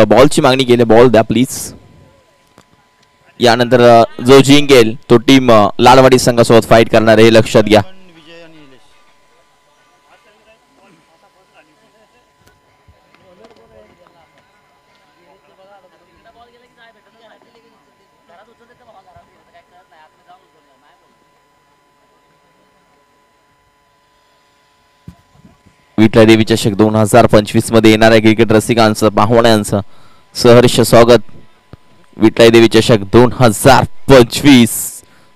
बॉलची मागणी केली, बॉल द्या प्लीज. यानंतर जो जिंकेल तो टीम लालवाडी संघासोबत फाईट करणार आहे, लक्षात घ्या. विठ्ठल देवी चषक 2025 मध्ये येणाऱ्या क्रिकेट रसिकांचं पाहुण्यांचं सहर्ष स्वागत. विठ्ठल देवी चषक 2025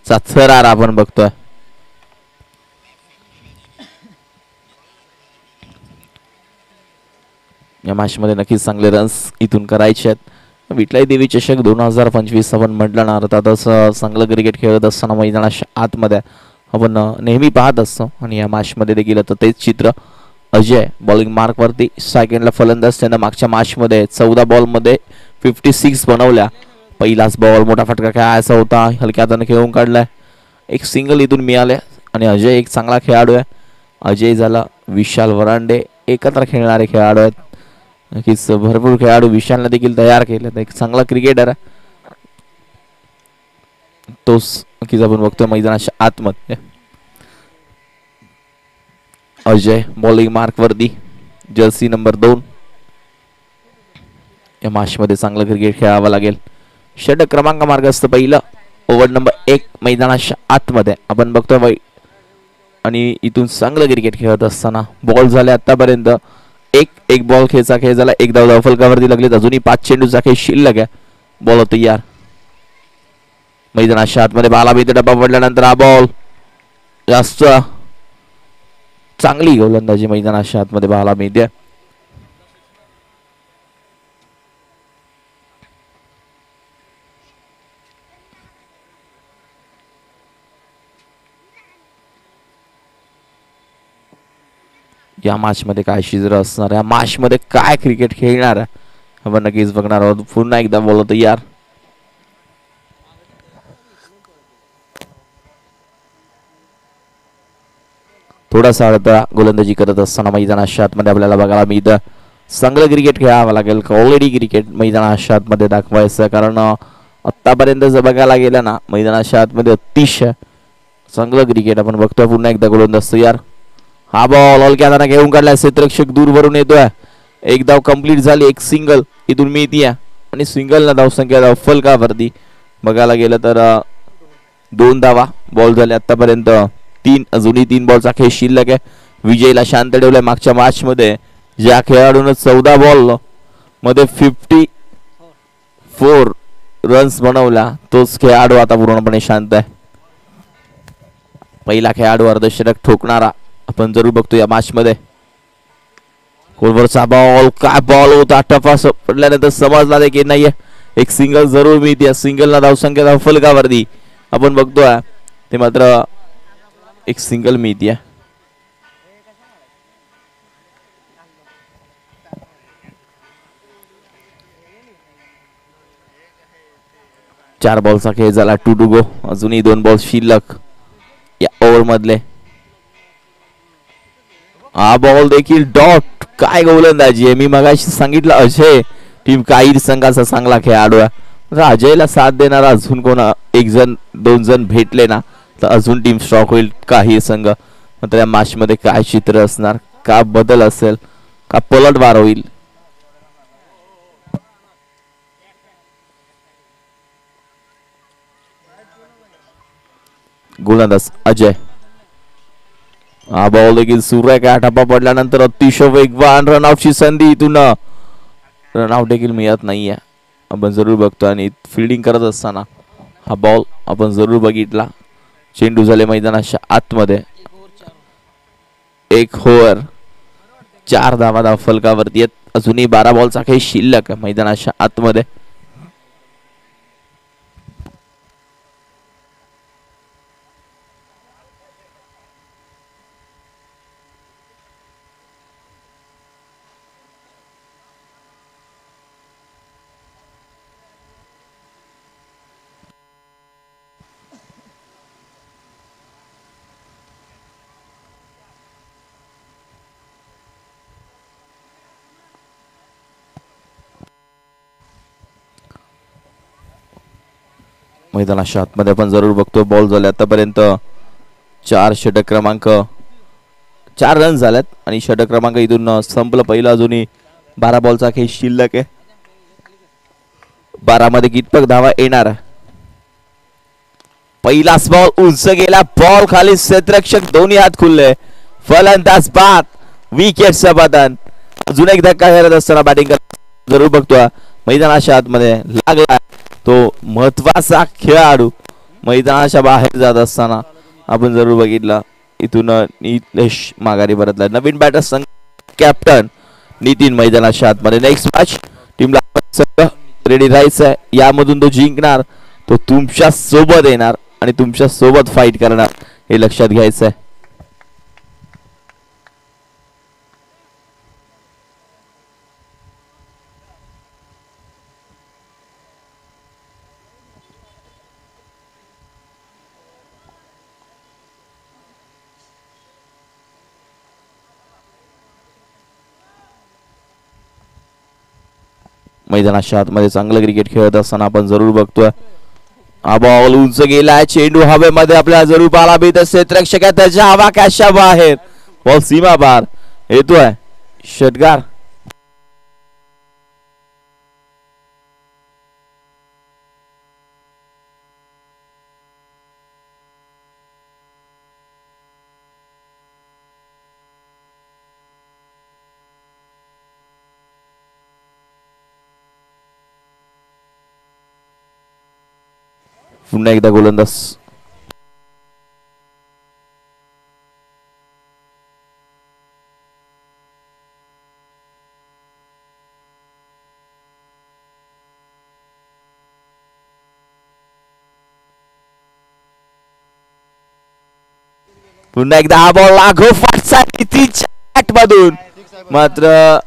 चा थरार आपण बघतोय. या मॅच मध्ये नक्कीच चांगले रन्स इथून करायचे आहेत. विठ्ठल देवी चषक 2025 आपण म्हटलं ना, तर चांगलं क्रिकेट खेळत असताना मैदानाच्या आतमध्ये आपण नेहमी पाहत असतो आणि या मॅच मध्ये देखील आता तेच चित्र. अजय बॉलिंग मार्क वरती, सेकंडला फलंदाज. त्यांना मागच्या मॅच मध्ये 14 बॉल मध्ये 56 बनवल्या. पहिलाच बॉल मोठा फटका खेळायचा होता, हलक्या हाताने खेळून काढलाय. एक सिंगल इथून मिळाले आणि अजय एक चांगला खेळाडू आहे. अजय झाला, विशाल वरांडे एकत्र खेळणारे खेळाडू आहेत. नक्कीच भरपूर खेळाडू विशालने देखील तयार केले. एक चांगला क्रिकेटर आहे तोच नक्कीच आपण बघतोय मैदानाच्या आतमध्ये. अजय बॉलिंग मार्क वरती, जर्सी नंबर 2. या मॅच मध्ये चांगलं क्रिकेट खेळावं लागेल. षटक क्रमांक मार्गस्थ पहिलं, ओव्हर नंबर 1 मैदानाच्या आतमध्ये आपण बघतोय. आणि इथून चांगलं क्रिकेट खेळत असताना बॉल झाले आतापर्यंत एक बॉल खेळचा खेळ झाला, एक धाव फलकावरती लागले. अजूनही 5 चेंडूचा खेळ शिल्लक आहे. बॉल तयार, मैदानाच्या आतमध्ये बाला भीती डब्बा पडल्यानंतर हा बॉल जास्त चांगली गोलंदाजी मैदानाच्या आतमध्ये पाहायला मिळते. या मॅच मध्ये काय शिजर असणार, या मॅच मध्ये काय क्रिकेट खेळणार आहे आपण नक्कीच बघणार आहोत. पुन्हा एकदा बॉल तयार, थोडासा अडथळा गोलंदाजी करत असताना मैदानाच्या आतमध्ये आपल्याला बघायला मिळतं. चांगलं क्रिकेट खेळावं लागेल, क्वालिटी क्रिकेट मैदानाच्या आतमध्ये दाखवायचं. कारण आत्तापर्यंत जर बघायला गेलं ना, मैदानाच्या आतमध्ये अतिशय चांगलं क्रिकेट आपण बघतोय. पुन्हा एकदा गोलंदाज तयार, हा बॉल हलक्या हाताने घेऊन काढलाय, क्षेत्ररक्षक दूर भरून येतोय. एक धाव कंप्लीट झाली, एक सिंगल इथून मिळतीये आणि सिंगलला धावसंख्या फलकावरती बघायला गेलं तर 2 धावा. बॉल झाले आतापर्यंत 3, अजूनही 3 बॉलचा खेळ शिल्लक आहे. विजयला शांत ठेवलाय. मागच्या मॅच मध्ये ज्या खेळाडूने 14 बॉल मध्ये 54 रन्स बनवला तोच खेळाडू आता पूर्णपणे शांत आहे. पहिला खेळाडू अर्धशतक ठोकणारा आपण जरूर बघतो या मॅच मध्ये. कोलवरचा बॉल, काय बॉल होता, टपास पडल्यानंतर समजला की नाहीये. एक सिंगल जरूर मिळते. सिंगलला धावसंख्या फलकावरती आपण बघतोय ते मात्र एक सिंगल मिळते. चार बॉलचा खेळ झाला, 2 टू गो. अजूनही 2 बॉल शिल्लक या ओव्हर मधले. हा बॉल देखील डॉट, काय गोलंदाजी आहे. मी मगाशी सांगितलं अजय टीम काही संघाचा चांगला खेळाडू आहे. अजयला साथ देणारा अजून कोण 1 जण 2 जण भेटले ना तर अजून टीम स्ट्रॉक होईल. काही संघ मात्र या मॅच मध्ये काय चित्र असणार, का बदल असेल, का पलटवार होईल. गोलंदाज अजय, हा बॉल देखील सुरेख आहे. टप्पा पडल्यानंतर अतिशय वेगवान रनआउटची संधी, इथून रनआउट देखील मिळत नाहीये. आपण जरूर बघतो आणि फिल्डिंग करत असताना हा बॉल आपण जरूर बघितला. चेंडू झाले मैदानाच्या आतमध्ये. 1 ओव्हर 4 धावा फलकावरती आहेत. अजूनही 12 बॉलचा खेळ शिल्लक आहे मैदानाच्या आतमध्ये. मैदानाच्या आतमध्ये आपण जरूर बघतो. बॉल झाले आतापर्यंत 4 षटक क्रमांक 4 रन झाल्यात आणि षटक क्रमांक इथून संपलं पहिलं. अजूनही 12 बॉलचा खेळ शिल्लक आहे. 12 मध्ये कितपत धावा येणार. पहिलाच बॉल उंच गेला. बॉल खाली क्षेत्ररक्षक दोन्ही हात खुलले. फलंदाज बाद. विकेटचं पतन. अजून एक धक्का करत असताना बॅटिंग जरूर बघतोय. मैदानाच्या आतमध्ये लागला तो महत्वाचा खेळाडू मैदानाच्या बाहेर जात असताना आपण जरूर बघितलं. इथून निलेश माघारी परतला. नवीन बॅटर संघ कॅप्टन नितीन मैदानाच्या आतमध्ये. नेक्स्ट मॅच टीमला रेडी राहायचंय. यामधून तो जिंकणार तो तुमच्या सोबत येणार आणि तुमच्या सोबत फाईट करणार हे लक्षात घ्यायचंय. मैदानाच्या आतमध्ये चांगलं क्रिकेट खेळत असताना आपण जरूर बघतोय. हा बॉल उंच गेलाय. चेंडू हवेमध्ये आपल्याला जरूर पाहायला मिळत. क्षेत्ररक्षक त्याच्या हवा कॅशच्या बाहेर. बॉल सीमा पार येतोय. षटकार. पुन्हा एकदा गोलंदाज पुन्हा एकदा हा बॉल लागो फाटचा कितीच्या मधून मात्र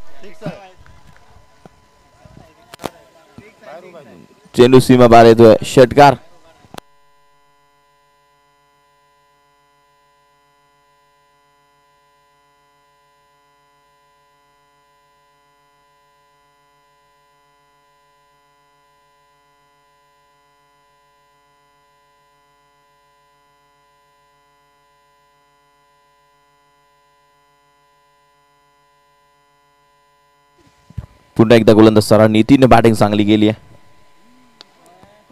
चेंडू सीमा बाहेर येतोय. षटकार. पुन्हा एकदा गोलंदाज सरा नितीन बॅटिंग चांगली केली आहे.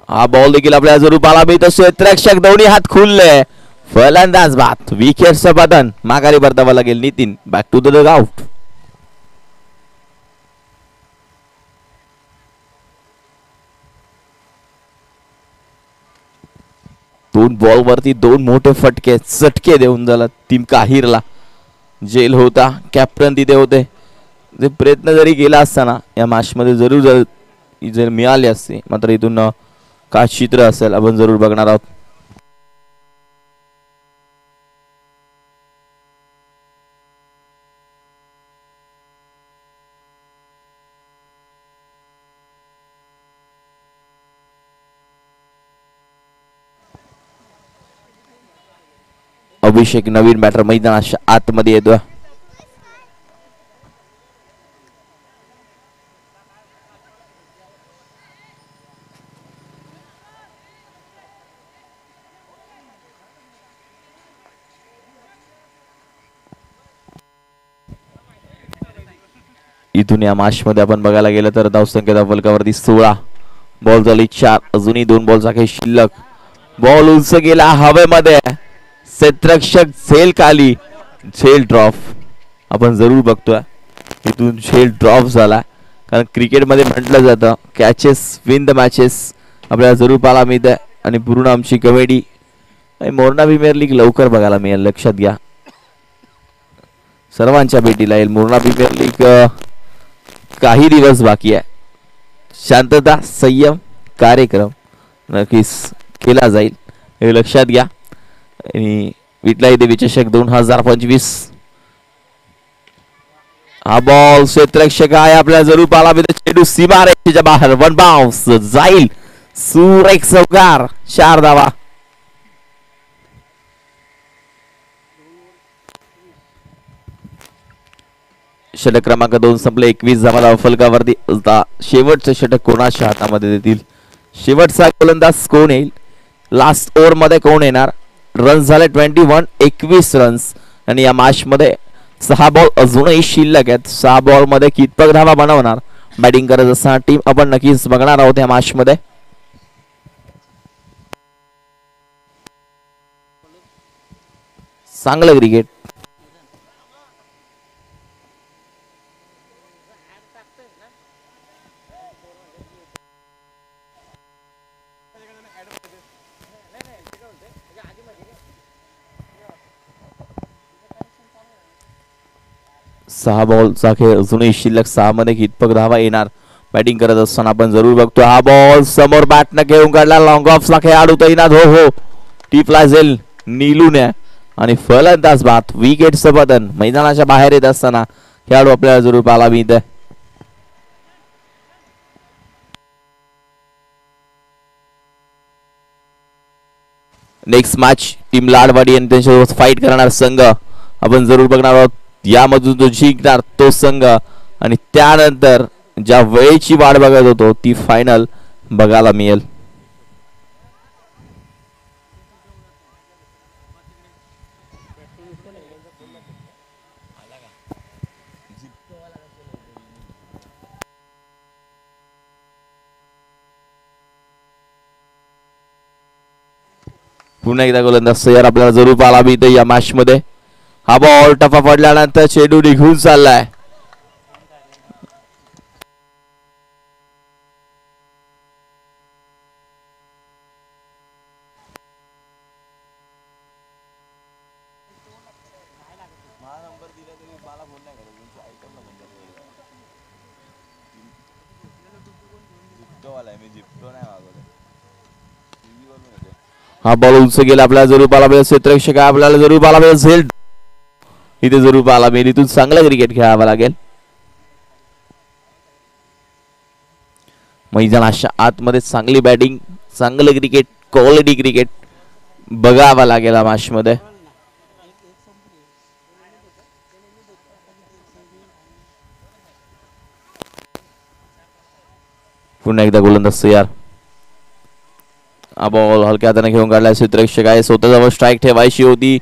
हा बॉल देखील आपल्याला जरूर पाहायला मिळत. क्षेत्ररक्षक दोन्ही हात खुलले. फलंदाज बाद. विकेटचं पतन. माघारी परतावा लागेल. Nitin back to the dugout. दोन बॉल वरती 2 मोठे फटके चटके देऊन झाला तिमका हिरला. जेल होता. कॅप्टन तिथे होते. जे प्रयत्न जरी केला असताना या मॅच मध्ये जर मिळाले असते मात्र इथून काय चित्र असेल आपण जरूर बघणार आहोत. अभिषेक नवीन बॅटर मैदानाच्या आतमध्ये येतोय. इथून या मॅच मध्ये आपण बघायला गेलं तर धावसंख्या फलकावरती 16. बॉल झाली 4. अजूनही 2 बॉलचा काही शिल्लक. बॉल उंच गेला हवेमध्ये. क्षेत्ररक्षक झेल खाली. झेल ड्रॉप आपण जरूर बघतोय. इथून झेल ड्रॉप झाला कारण क्रिकेटमध्ये म्हटलं जातं कॅचेस विन द मॅचेस. आपल्याला जरूर पाहायला मिळतंय आणि पूर्ण आमची कमेडी मोरणा प्रीमियर लीग लवकर बघायला मिळेल. लक्षात घ्या सर्वांच्या भेटीला येईल. मोरणा प्रीमियर लीग काही दिवस बाकी आहे. शांतता संयम कार्यक्रम नक्कीच केला जाईल हे लक्षात घ्या. आणि विटलाई देवी चषक 2025. हा बॉल क्षेत्ररक्षक आहे आपल्याला जरूर पाहायला मिळतो. चेंडू सीमा रेषेच्या बाहेर. 1 बाउन्स जाईल. सुरेख चौकार. 4 धावा. षटक क्रमांक 2 संपले. 21 धावा फलकावरती. शेवटचं षटक कोणाच्या हातामध्ये देतील. शेवटचा गोलंदाज कोण येईल लास्ट ओव्हर मध्ये कोण येणार. रन झाले 21, 21 रन्स. आणि या मॅच मध्ये 6 बॉल अजूनही शिल्लक आहेत. 6 बॉल मध्ये कितपत धावा बनवणार बॅटिंग करत असताना टीम आपण नक्कीच बघणार आहोत या मॅच मध्ये. चांगलं क्रिकेट. सहा बॉलचा खेळ अजूनही शिल्लक. 6 मध्ये कितपत धावा येणार बॅटिंग करत असताना आपण जरूर बघतो. हा बॉल समोर बॅटनं घेऊन काढला. लॉंग ऑफला खेळाडू तैनात. हो टीपला जाईल नीलूने आणि फलंदाज बाद. विकेटचं पतन मैदानाच्या बाहेर येत असताना खेळाडू आपल्याला जरूर पाहायला मिळत. नेक्स्ट मॅच टीम लाडवाडी आणि त्यांच्यासोबत फाईट करणार संघ आपण जरूर बघणार आहोत. यामधून जो जिंकणार तो संघ आणि त्यानंतर ज्या वेळेची वाट बघत होतो ती फायनल बघायला मिळेल. पुन्हा एकदा गोलंदाज तयार आपल्याला जरूर पाहायला मिळतं या मॅच मध्ये. हा बॉल टफा पडल्यानंतर चेंडू निघून चाललाय. हा बॉल उंच गेला आपल्याला जरूर पाहायला मिळेल. क्षेत्ररक्षक आपल्याला जरूर पाहायला मिळेल. इथे जरूर पाहायला मिळेल. इथून चांगलं क्रिकेट खेळावं लागेल. मैदानाच्या आतमध्ये चांगली बॅटिंग, चांगलं क्रिकेट, क्वालिटी क्रिकेट बघावं लागेल या मॅच मध्ये. पुन्हा एकदा गोलंदाज तयार. हा बॉल हलक्या हाताने घेऊन काढला. क्षेत्ररक्षक आहे. स्वतःजवळ स्ट्राईक ठेवायची होती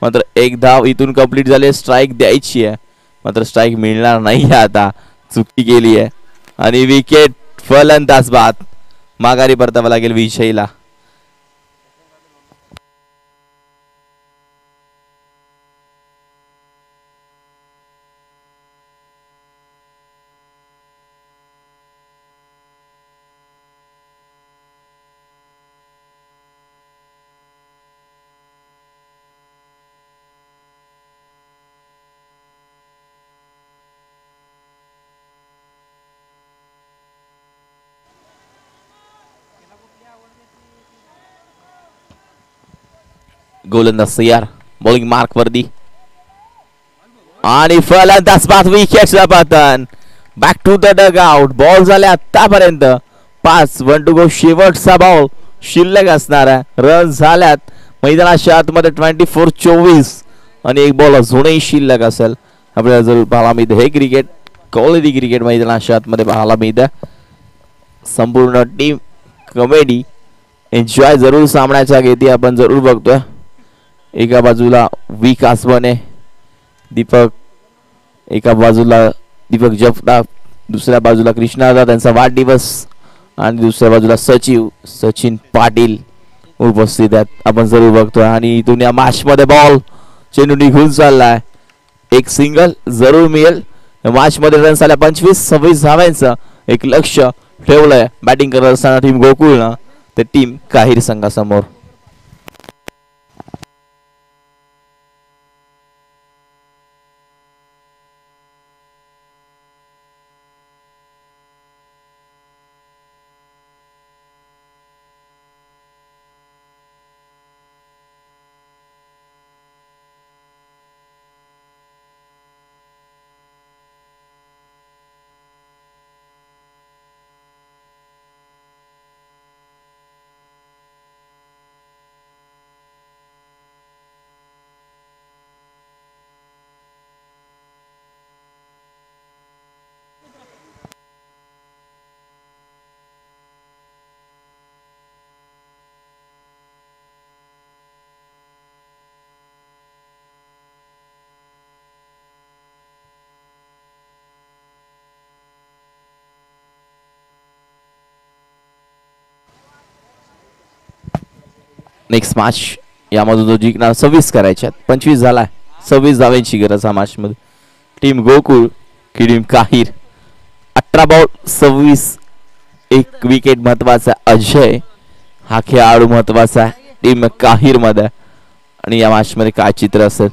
मात्र एक धाव इथून कंप्लीट झाली. स्ट्राईक द्यायची आहे मात्र स्ट्राईक मिळणार नाही. आता चुकी केली आहे आणि विकेट. फलंदाज बाद. माघारी परतावं लागेल विजयला. गोलंदाज तयार. बॉलिंग मार्क वरती आणि फलंदाज बाद. विकेटचं पतन. Back to the dugout. Ball झाले आतापर्यंत 5. 1 टू गो. शेवटचा बॉल शिल्लक असणार आहे. रन झाल्यात मैदानाच्या आतमध्ये 24-24 आणि एक बॉल अजूनही शिल्लक असेल. आपल्याला जरूर पाहायला मिळतं हे क्रिकेट, क्वालिटी क्रिकेट मैदानाच्या आतमध्ये पाहायला मिळतं. संपूर्ण टीम कॉमेडी एन्जॉय जरूर सामन्याच्या घेते आपण जरूर बघतोय. एका बाजूला विकास बने, दीपक एका बाजूला दीपक जगताप, दुसऱ्या बाजूला कृष्णादा त्यांचा वाढदिवस आणि दुसऱ्या बाजूला सचिन पाटील उपस्थित आहेत आपण जरूर बघतोय. आणि इथून या मॅच मध्ये बॉल चेंडू निघून चाललाय. एक सिंगल जरूर मिळेल. मॅच मध्ये रन झाल्या 25-26 धावांचं एक लक्ष ठेवलंय बॅटिंग करत असताना टीम गोकुळनं ते टीम काहीर संघासमोर. नेक्स्ट मॅच यामधून तो जिंकणार 26 करायच्यात. 25 झालाय. 26 धावांची गरज हा मॅच मध्ये. टीम गोकुळ की टीम काहीर. 18 बॉल 26. एक विकेट महत्वाचा. अजय हा खेळाडू महत्वाचा आहे टीम काहीर मध्ये. आणि या मॅच मध्ये काय चित्र असेल.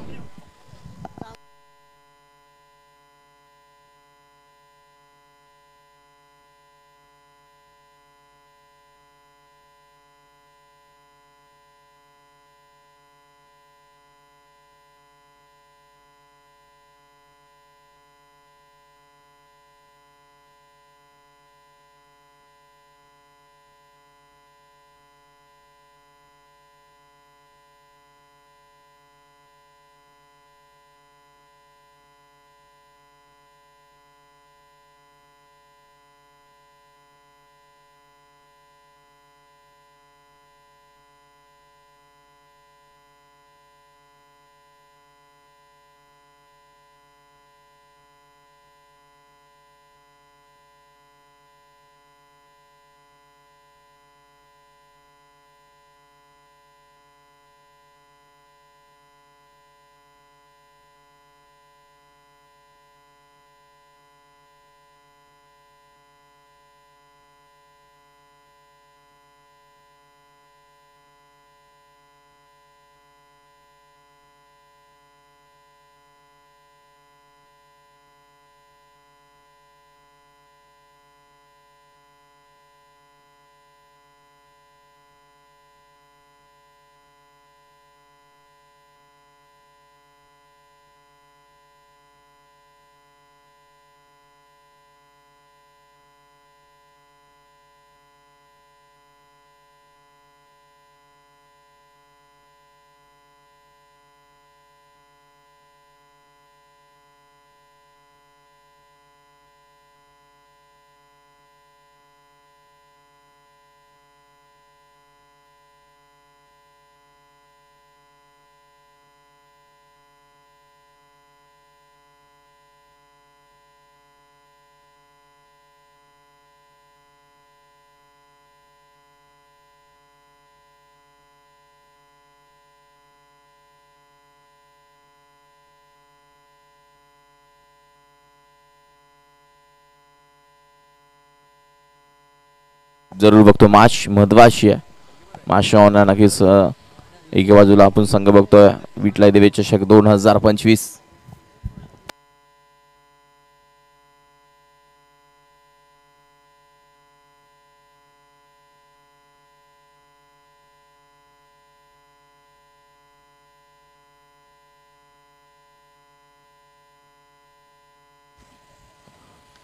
जरूर बघतो मॅच महत्वाची आहे. मॅच होणार नक्कीच. एका बाजूला आपण संघ बघतोय विटलाई देवी चषक 2025.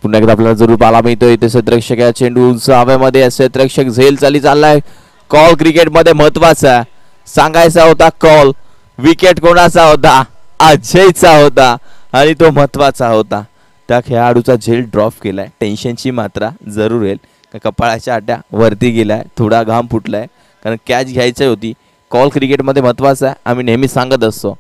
पुन्हा एकदा आपल्याला जरूर पाहायला मिळतोय इथे क्षेत्ररक्षक या चेंडू उंच हवेमध्ये. क्षेत्ररक्षक झेल चाललाय. कॉल क्रिकेट मध्ये महत्वाचा सांगायचा होता. कॉल विकेट कोणाचा होता. अजयचा होता आणि तो महत्वाचा होता. त्या खेळाडूचा झेल ड्रॉप केलाय. टेन्शनची मात्रा जरूर येईल. कपाळाच्या आट्या वरती गेलाय. थोडा घाम फुटलाय कारण कॅच घ्यायची होती. कॉल क्रिकेट मध्ये महत्वाचा आहे. आम्ही नेहमी सांगत असतो.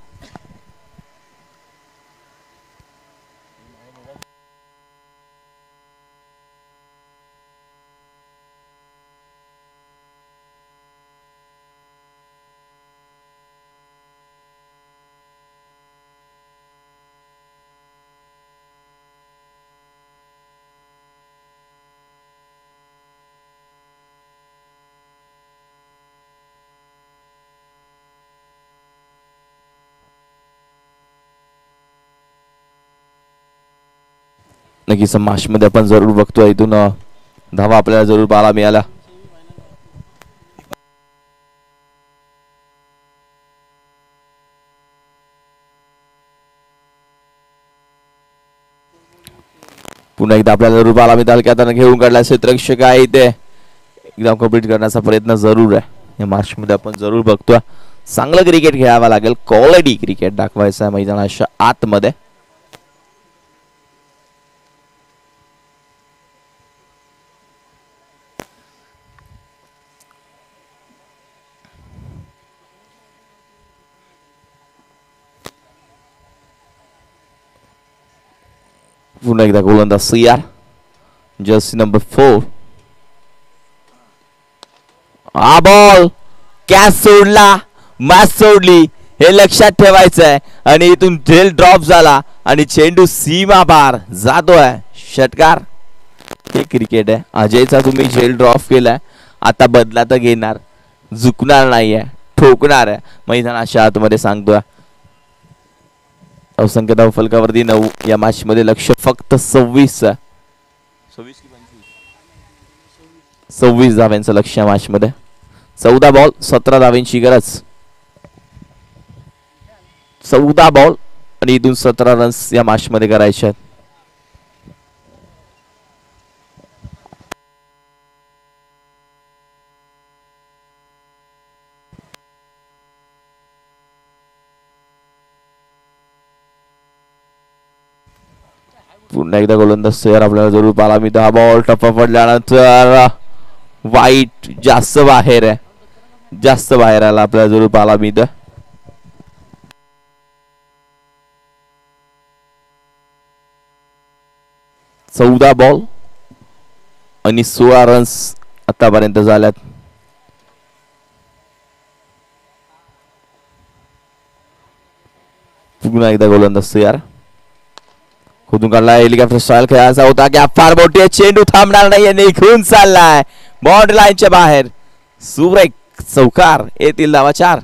नक्कीच मॅच मध्ये आपण जरूर बघतोय इथून धावा आपल्याला जरूर पाहायला मिळाला. पुन्हा एकदा आपल्याला जरूर पाहायला मिळाल की आता घेऊन काढला क्षेत्ररक्षक आहे इथे. एकदम कंप्लीट करण्याचा प्रयत्न जरूर आहे. या मॅच मध्ये आपण जरूर बघतोय चांगलं क्रिकेट खेळावं लागेल. क्वालिटी क्रिकेट दाखवायचं आहे मैदानाच्या आतमध्ये. पुन्हा एकदा गोलंदाज सियार जर्सी नंबर 4. हा बॉल गॅस सोडला, मॅच सोडली, हे लक्षात ठेवायचं आहे. आणि इथून झेल ड्रॉप झाला आणि चेंडू सीमा पार जातोय. षटकार. हे क्रिकेट आहे. अजयचा तुम्ही झेल ड्रॉप केलाय, आता बदला तर घेणार, झुकणार नाहीये, ठोकणार आहे मैदानाच्या आतमध्ये सांगतोय. असंख्य धाव फलकावरती 9. या मॅच मध्ये लक्ष फक्त 26 धाव्यांचं लक्ष या मॅच मध्ये. 14 बॉल 17 धाव्यांची गरज. 14 बॉल आणि इथून 17 रन्स या मॅच मध्ये करायचे आहेत. पुन्हा एकदा गोलंदाज तयार आपल्याला जरूर पाहायला मिळतो. हा बॉल टप्पा पडल्यानंतर वाईट जास्त बाहेर आहे, जास्त बाहेर आला आपल्याला जरूर पाहायला मिळतं. चौदा बॉल आणि 16 रन्स आतापर्यंत झाल्यात. पुन्हा एकदा गोलंदाज तयार. खुदून काढला, हेलिकॉप्टर स्टाईल खेळायचा होता. गॅप फार मोठी आहे, चेंडू थांबणार नाहीये, निघून चाललाय बॉन्ड लाईनच्या बाहेर. सुरेख चौकार. येतील धावा 4.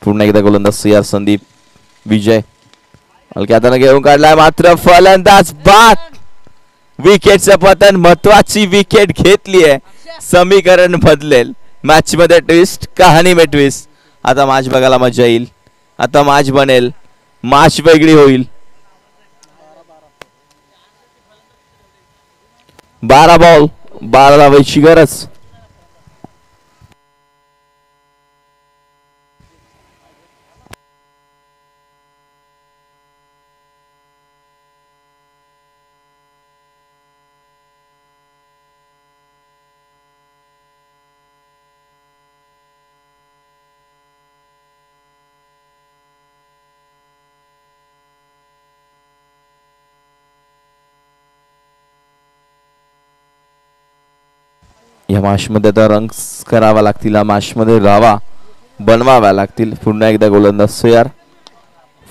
पुन्हा एकदा गोलंदाज तयार. संदीप विजय हलक्या हाताने घेऊन काढलाय, मात्र फलंदाज बाद. विकेटचं पतन. महत्वाची विकेट घेतली आहे. समीकरण बदलेल मॅच मध्ये. ट्विस्ट कहाणी में ट्विस्ट. आता मॅच बघायला मजा येईल, आता मॅच बनेल, मॅच वेगळी होईल. 12 बॉल 12 धावांची गरज. या मॅच मध्ये आता रन्स करावा लागतील, या मॅच मध्ये रावा बनवाव्या लागतील. पुन्हा एकदा गोलंदाज तयार.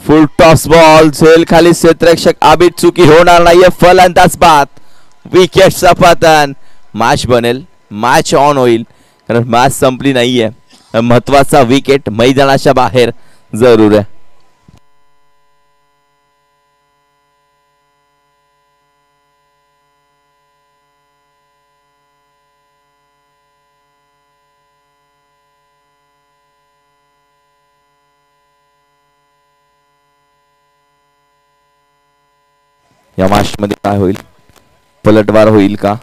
फुल टॉस बॉल, झेल खाली, क्षेत्ररक्षक आबिद, चुकी होणार नाहीये. फलंदाज बाद. विकेटचा पतन. मॅच बनेल, मॅच ऑन होईल, कारण मॅच संपली नाहीये. महत्वाचा विकेट मैदानाच्या बाहेर जरूर आहे. या मॅच मध्ये काय होईल? पलटवार होईल का?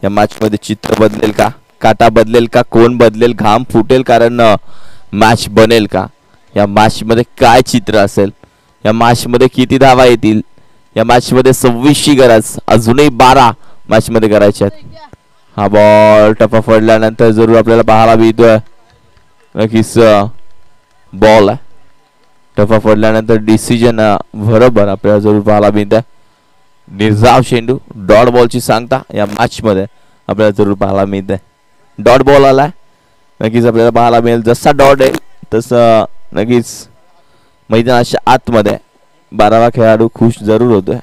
या मॅच मध्ये चित्र बदलेल का? काटा बदलेल का? कोण बदलेल? घाम फुटेल कारण मॅच बनेल का? या मॅच मध्ये काय चित्र असेल? या मॅच मध्ये किती धावा येतील? या मॅच मध्ये 26 ची गरज, अजूनही 12 मॅच मध्ये करायचे आहेत. हा बॉल टप्पा पडल्यानंतर जरूर आपल्याला पाहायला मिळतोय नक्कीच बॉल आहे. टप्पा पडल्यानंतर डिसिजन बरोबर आपल्याला जरूर पाहायला मिळतंय. निर्धाव चेंडू, डॉट बॉलची सांगता या मॅच मध्ये आपल्याला जरूर पाहायला मिळते. डॉट बॉल आलाय, नक्कीच आपल्याला पाहायला मिळेल. जसा डॉट आहे तसं नक्कीच मैदानाच्या आतमध्ये 12वा खेळाडू खुश जरूर होतोय.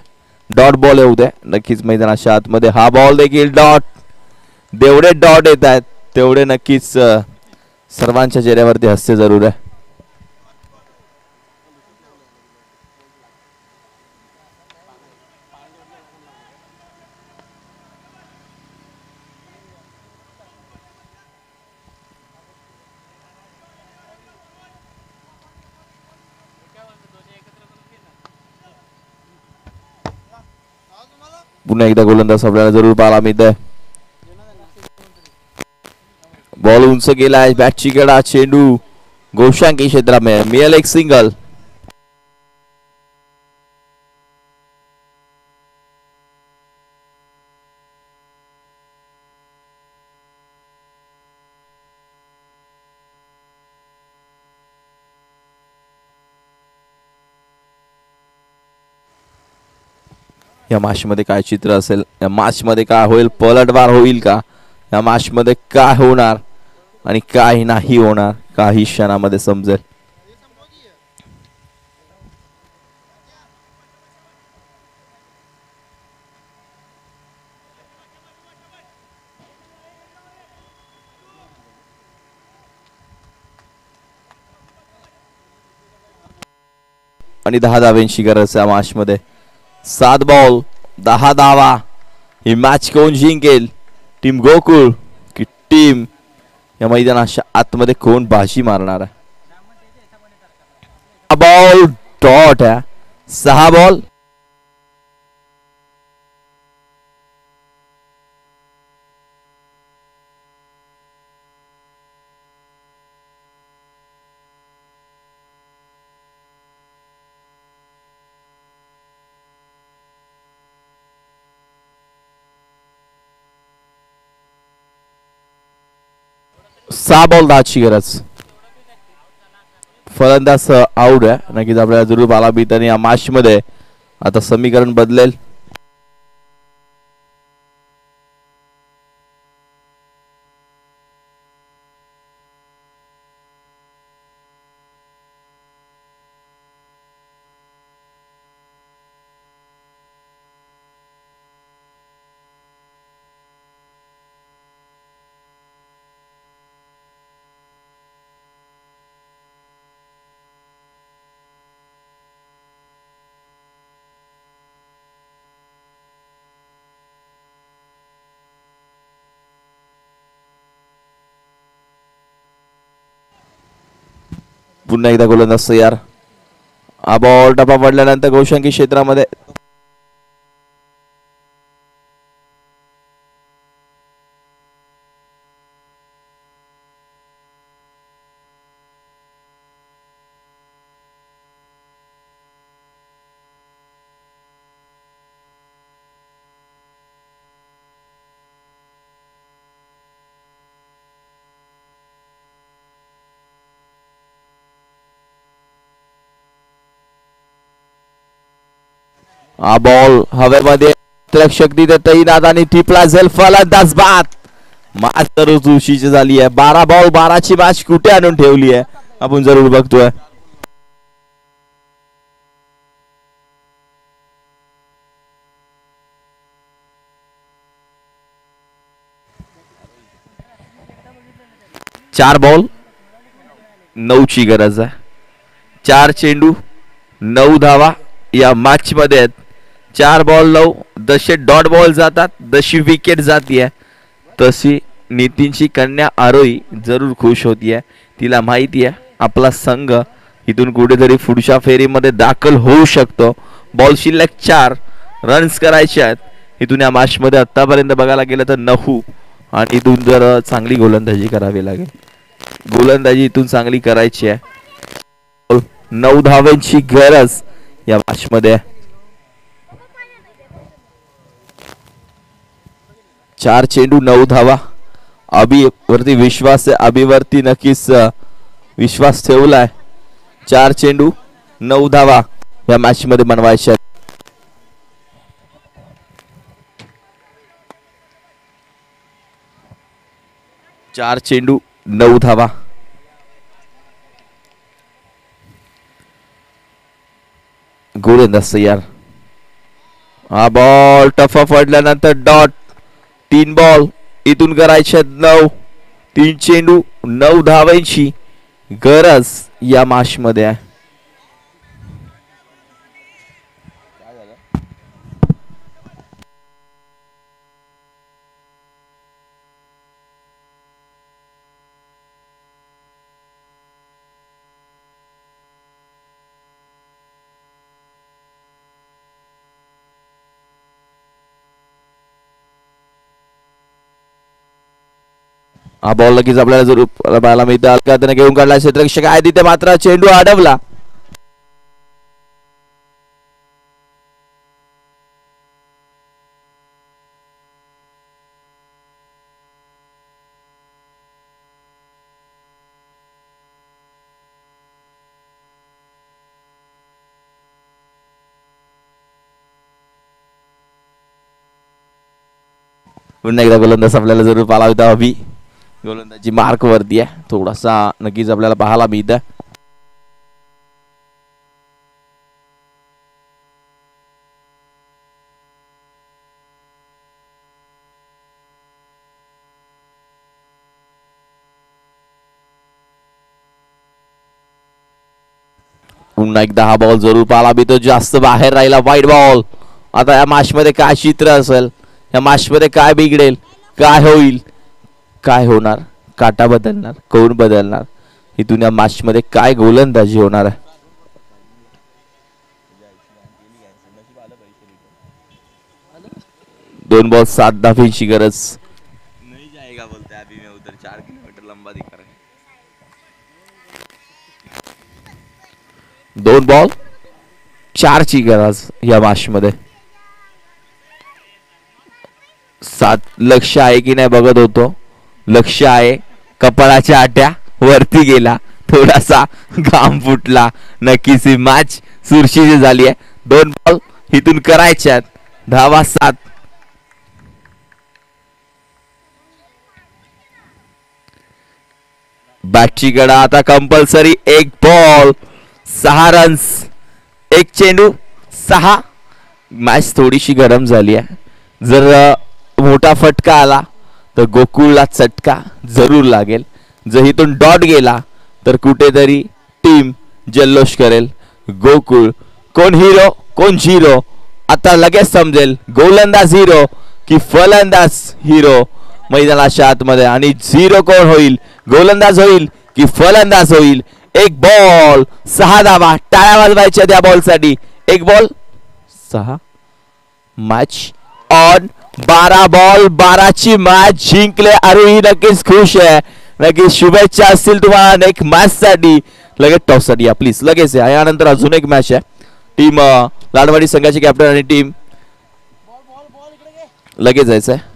डॉट बॉल येऊ दे नक्कीच मैदानाच्या आतमध्ये. हा बॉल देखील डॉट. जेवढे डॉट येत आहेत तेवढे नक्कीच सर्वांच्या चेहऱ्यावरती हास्य जरूर आहे. पुन्हा एकदा गोलंदाज आपल्याला जरूर पाहायला मिळतंय. बॉल उंच गेलाय, बॅटची कडा, चेंडू गोशांकी क्षेत्रामध्ये मिळेल एक सिंगल. या मॅच मध्ये काय चित्र असेल, या मॅच मध्ये काय होईल, पलटवार होईल का, या मॅच मध्ये काय होणार आणि काय नाही होणार, काही क्षणामध्ये समजेल. आणि 10 धावांची गरज आहे मॅच मध्ये. 7 बॉल 10 धावा. ही मॅच कोण जिंकेल, टीम गोकुळ की टीम या मैदानाच्या आतमध्ये कोण बाजी मारणार आहे. बॉल डॉट आहे. 6 बॉल. सहा बॉल 10ची गरज. फलंदाज आउट आहे. नक्कीच आपल्याला जरूर पाहायला मिळतं आणि या मॅच मध्ये आता समीकरण बदलेल. पुन्हा एकदा गोलंदाज तयार. हा बॉल टप्पा पडल्यानंतर गोशंकी क्षेत्रामध्ये हा बॉल हवेमध्ये शक्ती तैनात आणि टिपला जाईल. फलंदाज बाद. मॅच तर उशीची झाली आहे. 12 बॉल 12ची मॅच कुठे आणून ठेवली आहे आपण जरूर बघतोय. चार बॉल 9ची गरज आहे. 4 चेंडू 9 धावा या मॅच मध्ये आहेत. 4 बॉल 9. जसे डॉट बॉल जातात, जशी विकेट जातीये, तशी नितीनची कन्या आरोही जरूर खुश होतीये. तिला माहिती आहे आपला संघ इथून कुठेतरी पुढच्या फेरीमध्ये दाखल होऊ शकतो. बॉल शिल्लक 4 रन्स करायचे आहेत इथून या मॅच मध्ये. आतापर्यंत बघायला गेलं तर 9 आणि इथून जर चांगली गोलंदाजी करावी लागेल. गोलंदाजी इथून चांगली करायची आहे. 9 धावांची गरज या मॅच मध्ये. 4 चेंडू 9 धावा. अभि वरती विश्वास आहे. अभिवरती नक्कीच विश्वास ठेवलाय. 4 चेंडू 9 धावा या मॅच मध्ये बनवायच्या. 4 चेंडू 9 धावा. गोलंदाज तयार. हा बॉल टफा पडल्यानंतर डॉट. 3 बॉल इथून करायचे 9. 3 चेंडू 9 धावांची गरज या मॅच मध्ये आहे. हा बॉल लगेच आपल्याला जरूर पाहायला मिळतं. अलकातने घेऊन काढला क्षेत्ररक्षक आहे तिथे, मात्र चेंडू अडवला. पुन्हा एकदा गोलंदाज आपल्याला जरूर पाहायला होता. अभि गोलंदाजी मार्क वरती आहे, थोडासा नक्कीच आपल्याला पाहायला मिळतं. पुन्हा एकदा हा बॉल जरूर पाहायला मिळतो, जास्त बाहेर राहिला, वाईट बॉल. आता या मॅच मध्ये काय चित्र असेल, या मॅच मध्ये काय बिघडेल, काय होईल, काय होणार, काटा बदलणार, कोण बदलणार, इथून या मॅच मध्ये काय गोलंदाजी होणार आहे. दोन बॉल 7 धावेची गरज. नहीं जाएगा बोलते अभी मैं उधर 4 किलोमीटर लंबा दिख रहा है. 2 बॉल 4 ची गरज या मॅच मध्ये. 7 लक्ष आहे की नाही बघत होतो, लक्ष आहे, कपाळाच्या आट्या वरती गेला, थोडासा घाम फुटला. नक्कीच ही मॅच सुरक्षित झाली आहे. 2 बॉल इथून करायच्यात, धावा 7. बॅटची गडा आता कंपल्सरी 1 बॉल 6 रन्स, 1 चेंडू 6. मॅच थोडीशी गरम झाली आहे. जर मोठा फटका आला तर गोकुळला चटका जरूर लागेल. जर इथून डॉट गेला तर कुठेतरी टीम जल्लोष करेल. गोकुळ कोण हिरो कोण झिरो आता लगेच समजेल. गोलंदाज हिरो की फलंदाज हिरो मैदानाच्या आतमध्ये, आणि झिरो कोण होईल, गोलंदाज होईल की फलंदाज होईल. 1 बॉल 6 धावा, टाळ्या वाजवायच्या त्या बॉल साठी. 1 बॉल 6. Match on. 12 बॉल 12 ची मॅच जिंकले. आरोही नक्कीच खुश आहे. नक्कीच शुभेच्छा असतील तुम्हाला नेक्स्ट मॅच साठी. लगेच टॉस साठी या प्लीज, लगेच या. यानंतर अजून एक मॅच आहे. टीम लालवाडी संघाची कॅप्टन आणि टीम लगेच जायचं आहे.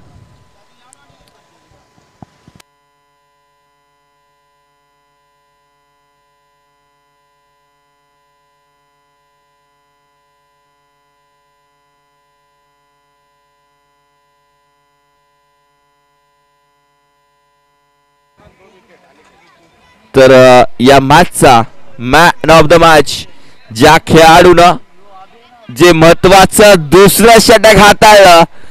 तर या मॅचचा मॅन ऑफ द मॅच ज्या खेळाडूनं जे महत्वाचं दुसरं षटक हाताळलं